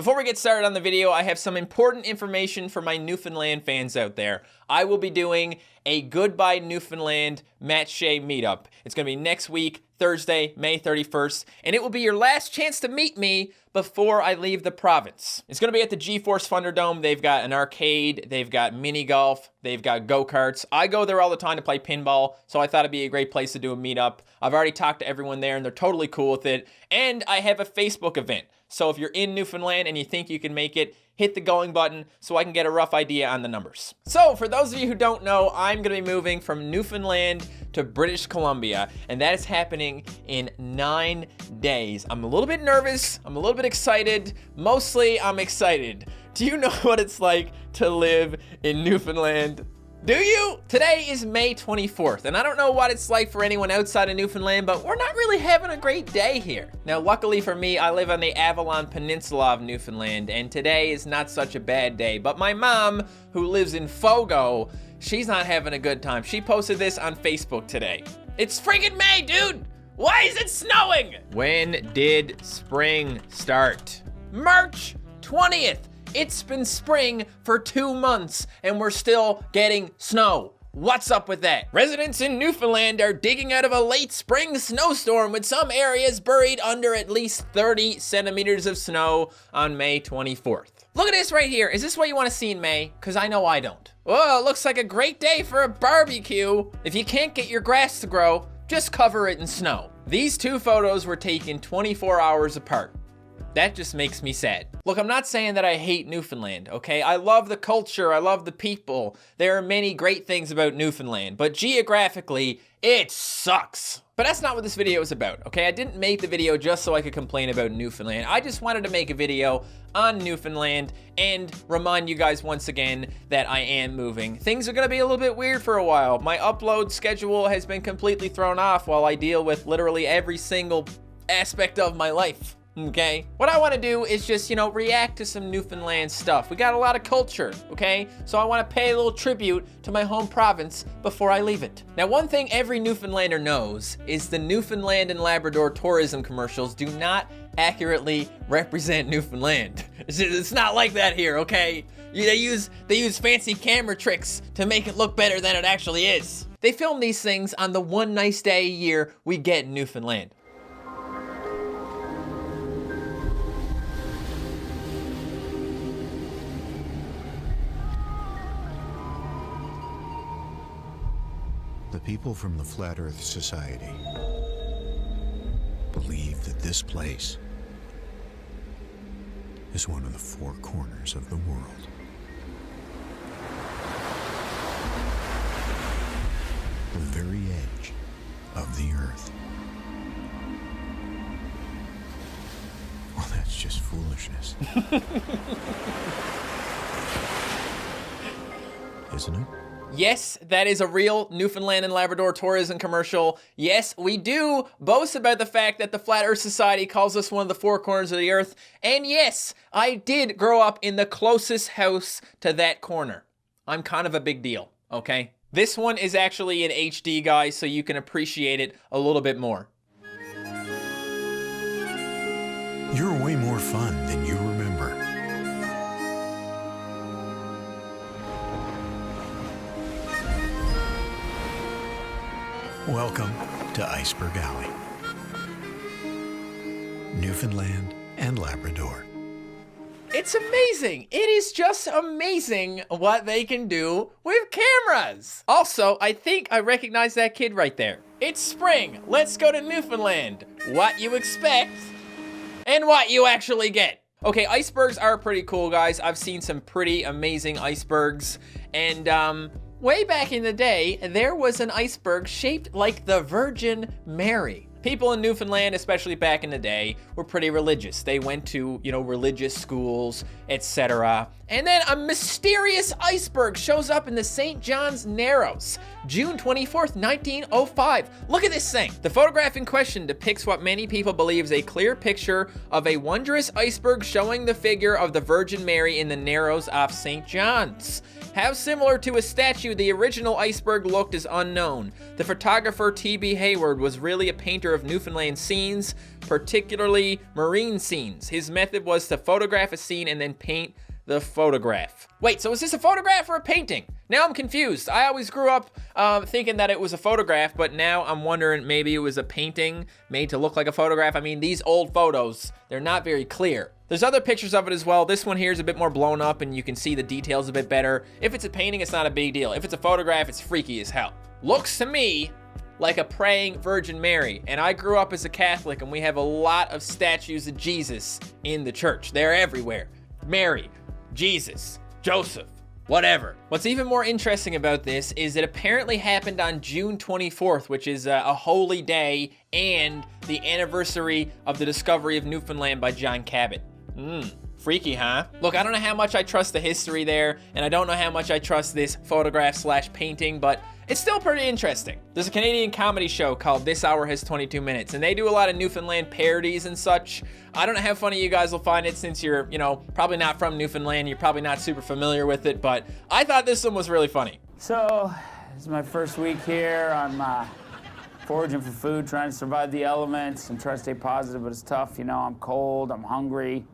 Before we get started on the video, I have some important information for my Newfoundland fans out there. I will be doing a Goodbye Newfoundland MattShea meetup. It's going to be next week, Thursday, May 31st, and it will be your last chance to meet me before I leave the province. It's going to be at the GeForce Thunderdome. They've got an arcade, they've got mini golf, they've got go-karts. I go there all the time to play pinball, so I thought it'd be a great place to do a meetup. I've already talked to everyone there, and they're totally cool with it. And I have a Facebook event. So if you're in Newfoundland and you think you can make it, hit the going button so I can get a rough idea on the numbers. So for those of you who don't know, I'm gonna be moving from Newfoundland to British Columbia, and that is happening in 9 days. I'm a little bit nervous, I'm a little bit excited. Mostly I'm excited. Do you know what it's like to live in Newfoundland? Do you? Today is May 24th, and I don't know what it's like for anyone outside of Newfoundland, but we're not really having a great day here. Now, luckily for me, I live on the Avalon Peninsula of Newfoundland, and today is not such a bad day. But my mom, who lives in Fogo, she's not having a good time. She posted this on Facebook today. It's friggin' May, dude! Why is it snowing? When did spring start? March 20th. It's been spring for 2 months and we're still getting snow. What's up with that? Residents in Newfoundland are digging out of a late spring snowstorm with some areas buried under at least 30 centimeters of snow on May 24th. Look at this right here. Is this what you want to see in May? Because I know I don't. Oh, it looks like a great day for a barbecue. If you can't get your grass to grow, just cover it in snow. These two photos were taken 24 hours apart. That just makes me sad. Look, I'm not saying that I hate Newfoundland, okay? I love the culture, I love the people. There are many great things about Newfoundland, but geographically, it sucks. But that's not what this video is about, okay? I didn't make the video just so I could complain about Newfoundland. I just wanted to make a video on Newfoundland and remind you guys once again that I am moving. Things are gonna be a little bit weird for a while. My upload schedule has been completely thrown off while I deal with literally every single aspect of my life. Okay, what I want to do is just, react to some Newfoundland stuff. We got a lot of culture, okay? So I want to pay a little tribute to my home province before I leave it. Now, one thing every Newfoundlander knows is the Newfoundland and Labrador tourism commercials do not accurately represent Newfoundland. It's not like that here, okay? They use fancy camera tricks to make it look better than it actually is. They film these things on the one nice day a year we get in Newfoundland. The people from the Flat Earth Society believe that this place is one of the four corners of the world. The very edge of the Earth. Well, that's just foolishness. Isn't it? Yes, that is a real Newfoundland and Labrador tourism commercial. Yes, we do boast about the fact that the Flat Earth Society calls us one of the four corners of the earth. And yes, I did grow up in the closest house to that corner. I'm kind of a big deal, okay? This one is actually in HD, guys, so you can appreciate it a little bit more. You're way more fun than you remember. Welcome to Iceberg Alley, Newfoundland and Labrador. It's amazing. It is just amazing what they can do with cameras. Also, I think I recognize that kid right there. It's spring. Let's go to Newfoundland. What you expect and what you actually get. Okay, icebergs are pretty cool, guys. I've seen some pretty amazing icebergs, and way back in the day, there was an iceberg shaped like the Virgin Mary. People in Newfoundland, especially back in the day, were pretty religious. They went to, religious schools, etc. And then a mysterious iceberg shows up in the St. John's Narrows. June 24th, 1905. Look at this thing. The photograph in question depicts what many people believe is a clear picture of a wondrous iceberg showing the figure of the Virgin Mary in the Narrows off St. John's. How similar to a statue the original iceberg looked is unknown. The photographer T.B. Hayward was really a painter of Newfoundland scenes, particularly marine scenes. His method was to photograph a scene and then paint the photograph. Wait, so is this a photograph or a painting? Now I'm confused. I always grew up thinking that it was a photograph, but now I'm wondering maybe it was a painting made to look like a photograph. I mean, these old photos, they're not very clear. There's other pictures of it as well. This one here is a bit more blown up and you can see the details a bit better. If it's a painting, it's not a big deal. If it's a photograph, it's freaky as hell. Looks to me like a praying Virgin Mary, and I grew up as a Catholic and we have a lot of statues of Jesus in the church. They're everywhere. Mary, Jesus, Joseph, whatever. What's even more interesting about this is it apparently happened on June 24th, which is a holy day and the anniversary of the discovery of Newfoundland by John Cabot. Freaky, huh? Look, I don't know how much I trust the history there, and I don't know how much I trust this photograph slash painting, but it's still pretty interesting. There's a Canadian comedy show called This Hour Has 22 Minutes, and they do a lot of Newfoundland parodies and such. I don't know how funny you guys will find it since you're, probably not from Newfoundland, you're probably not super familiar with it, but I thought this one was really funny. So, this is my first week here. I'm foraging for food, trying to survive the elements and try to stay positive, but it's tough. I'm cold, I'm hungry.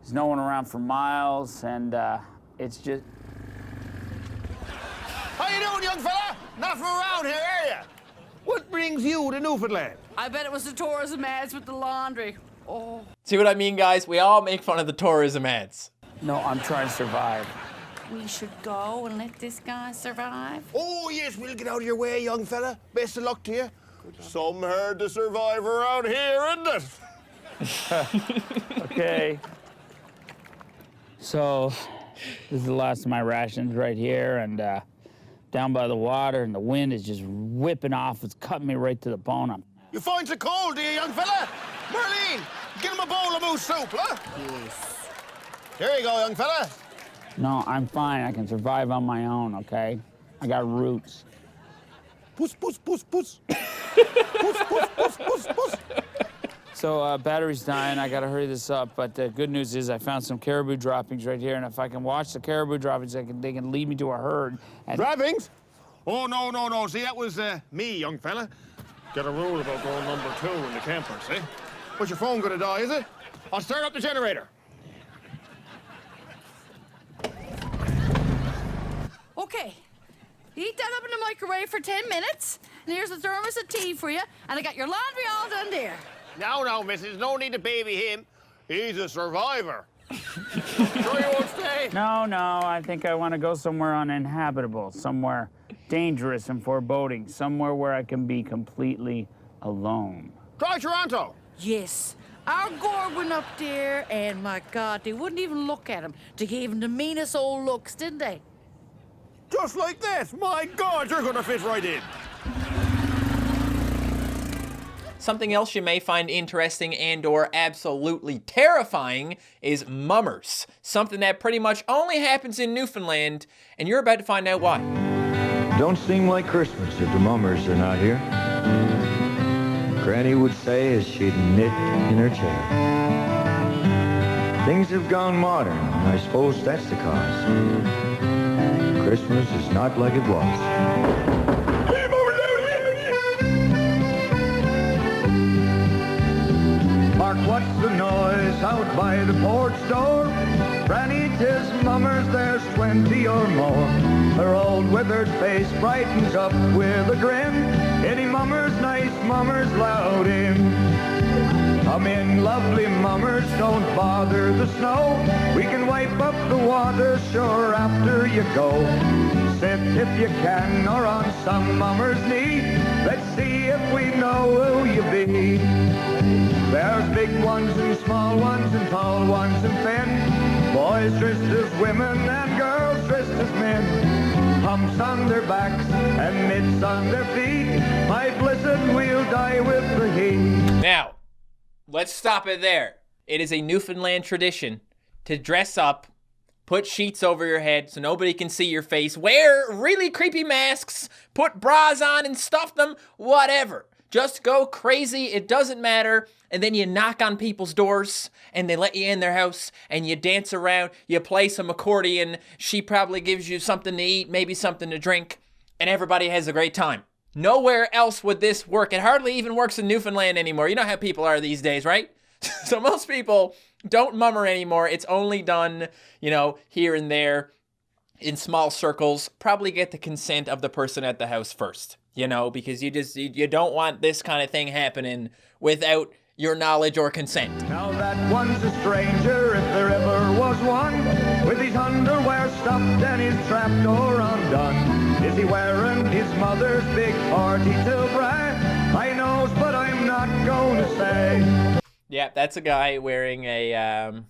There's no one around for miles, and it's just... How you doing, young fella? Not from around here, are you? What brings you to Newfoundland? I bet it was the tourism ads with the laundry. Oh. See what I mean, guys? We all make fun of the tourism ads. No, I'm trying to survive. We should go and let this guy survive. Oh, yes, we'll get out of your way, young fella. Best of luck to you. Some hard to survive around here, isn't it? Okay. So, this is the last of my rations right here, and down by the water, and the wind is just whipping off. It's cutting me right to the bone. You find it cold, do you, young fella? Merlene, get him a bowl of moose soup, huh? Yes. There you go, young fella. No, I'm fine. I can survive on my own, okay? I got roots. Puss, puss, puss, puss. Puss, puss, puss, puss, puss. So, battery's dying. I gotta hurry this up. But the good news is I found some caribou droppings right here, and if I can watch the caribou droppings, they can lead me to a herd. And Droppings? Oh, no. See, that was me, young fella. Got a rule about going number 2 in the camper, see? But your phone gonna die, is it? I'll start up the generator. Okay. Heat that up in the microwave for 10 minutes. And here's a thermos of tea for you. And I got your laundry all done there. No, missus, no need to baby him. He's a survivor. Sure you won't stay? No, I think I want to go somewhere uninhabitable, somewhere dangerous and foreboding, somewhere where I can be completely alone. Try Toronto. Yes. Our Gord went up there, and my God, they wouldn't even look at him. They gave him the meanest old looks, didn't they? Just like this. My God, you're gonna fit right in. Something else you may find interesting and or absolutely terrifying is mummers. Something that pretty much only happens in Newfoundland, and you're about to find out why. Don't seem like Christmas if the mummers are not here. Granny would say as she'd knit in her chair. Things have gone modern, and I suppose that's the cause. Christmas is not like it was. Hark, what's the noise out by the porch door? Granny, 'tis mummers, there's 20 or more. Her old withered face brightens up with a grin. Any mummers, nice mummers, loud in. Come in, lovely mummers, don't bother the snow. We can wipe up the water, sure, after you go. Sit if you can, or on some mummer's knee. Let's see if we know who you be. There's big ones and small ones and tall ones and thin. Boys dressed as women and girls dressed as men. Humps on their backs and mitts on their feet. My blizzard, we'll die with the heat. Now, let's stop it there. It is a Newfoundland tradition to dress up Put sheets over your head so nobody can see your face. Wear really creepy masks. Put bras on and stuff them. Whatever. Just go crazy. It doesn't matter. And then you knock on people's doors and they let you in their house and you dance around. You play some accordion. She probably gives you something to eat, maybe something to drink, and everybody has a great time. Nowhere else would this work. It hardly even works in Newfoundland anymore. You know how people are these days, right? So most people don't mummer anymore. It's only done, you know, here and there in small circles. Probably get the consent of the person at the house first, you know, because you don't want this kind of thing happening without your knowledge or consent. Now that one's a stranger, if there ever was one, with his underwear stuffed and his trapdoor undone. Is he wearing his mother's big party to brag? I knows, but I'm not going to say. Yeah, that's a guy wearing a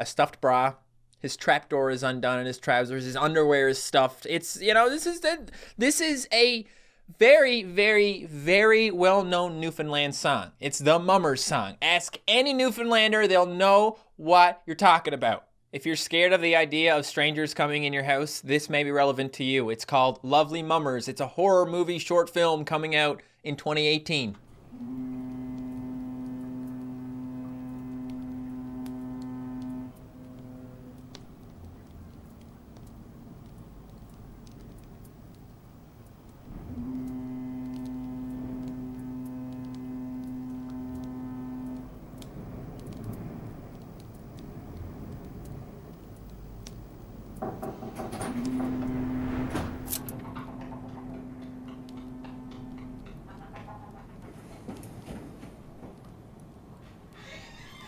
stuffed bra. His trapdoor is undone in his trousers. His underwear is stuffed. It's, you know, this is a very, very, very well-known Newfoundland song. It's the Mummers song. Ask any Newfoundlander, they'll know what you're talking about. If you're scared of the idea of strangers coming in your house, this may be relevant to you. It's called Lovely Mummers. It's a horror movie short film coming out in 2018.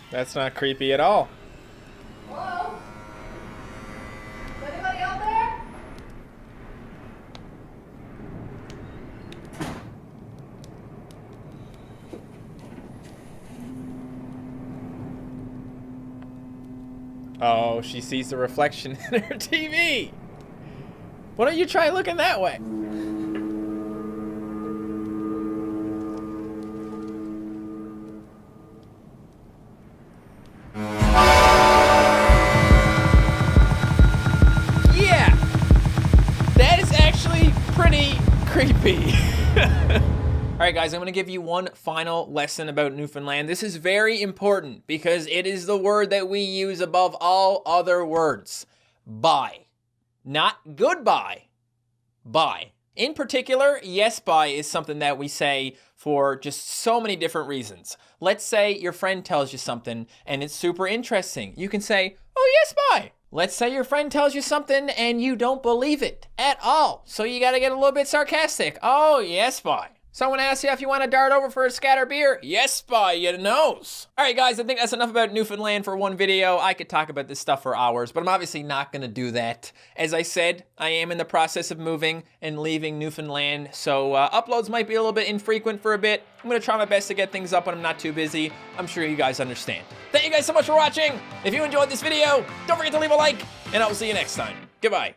That's not creepy at all. Hello? Is anybody out there? Oh, she sees the reflection in her TV. Why don't you try looking that way? Yeah, that is actually pretty creepy. All right, guys, I'm going to give you one final lesson about Newfoundland. This is very important because it is the word that we use above all other words. Bye. Not goodbye. Bye. In particular, yes, bye is something that we say for just so many different reasons. Let's say your friend tells you something and it's super interesting. You can say, oh, yes, bye. Let's say your friend tells you something and you don't believe it at all. So you got to get a little bit sarcastic. Oh, yes, bye. Someone asks you if you want to dart over for a scatter beer? Yes, by your nose. All right, guys, I think that's enough about Newfoundland for one video. I could talk about this stuff for hours, but I'm obviously not going to do that. As I said, I am in the process of moving and leaving Newfoundland, so uploads might be a little bit infrequent for a bit. I'm going to try my best to get things up when I'm not too busy. I'm sure you guys understand. Thank you guys so much for watching. If you enjoyed this video, don't forget to leave a like, and I will see you next time. Goodbye.